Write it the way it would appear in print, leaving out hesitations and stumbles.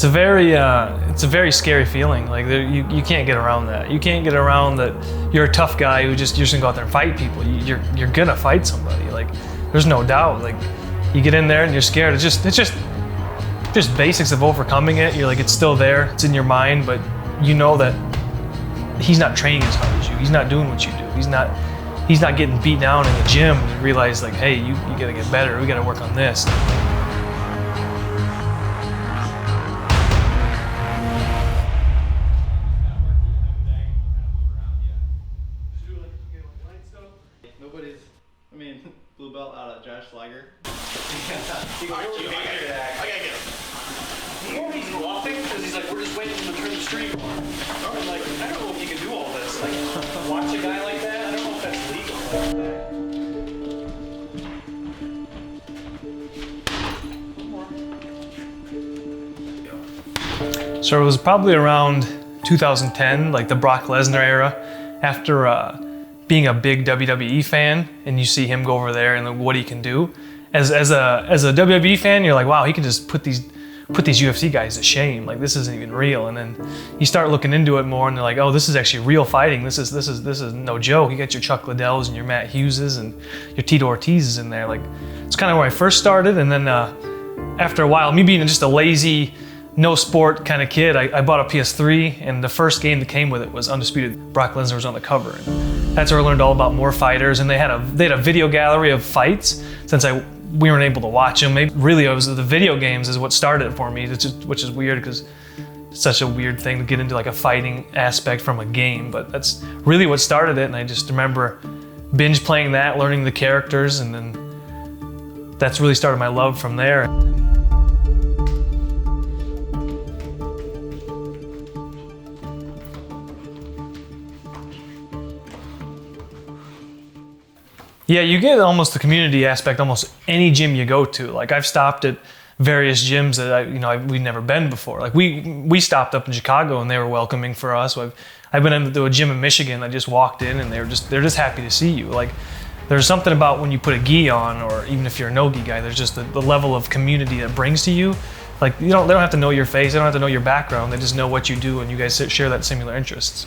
it's a very scary feeling. Like you can't get around that. You can't get around that you're a tough guy who you're just gonna go out there and fight people. You're gonna fight somebody. Like there's no doubt. Like you get in there and you're scared. It's just basics of overcoming it. You're like, it's still there. It's in your mind, but you know that he's not training as hard as you. He's not doing what you do. He's not getting beat down in the gym. You realize like, hey, you gotta get better. We gotta work on this. Blue belt out of Josh Schreiner. I gotta get him. You know he's walking because he's like, we're just waiting for him to turn the stream on. I'm like, I don't know if you can do all this. Like, watch a guy like that. I don't know if that's legal. So it was probably around 2010, like the Brock Lesnar era, after being a big WWE fan, and you see him go over there and what he can do. As a WWE fan, you're like, wow, he can just put these UFC guys to shame. Like this isn't even real. And then you start looking into it more, and they're like, oh, this is actually real fighting. This is no joke. You got your Chuck Liddells and your Matt Hugheses and your Tito Ortizes in there. Like it's kind of where I first started, and then after a while, me being just a lazy, no sport kind of kid, I bought a PS3, and the first game that came with it was Undisputed. Brock Lesnar was on the cover, and that's where I learned all about more fighters. And they had a video gallery of fights since we weren't able to watch them. Really, it was the video games is what started it for me, which is weird because it's such a weird thing to get into like a fighting aspect from a game. But that's really what started it, and I just remember binge playing that, learning the characters, and then that's really started my love from there. Yeah, you get almost the community aspect almost any gym you go to. Like I've stopped at various gyms that we'd never been before. Like we stopped up in Chicago and they were welcoming for us. I've been into a gym in Michigan. I just walked in and they're just happy to see you. Like there's something about when you put a gi on, or even if you're a no gi guy, there's just the level of community that brings to you. Like they don't have to know your face, they don't have to know your background. They just know what you do, and you guys share that similar interests.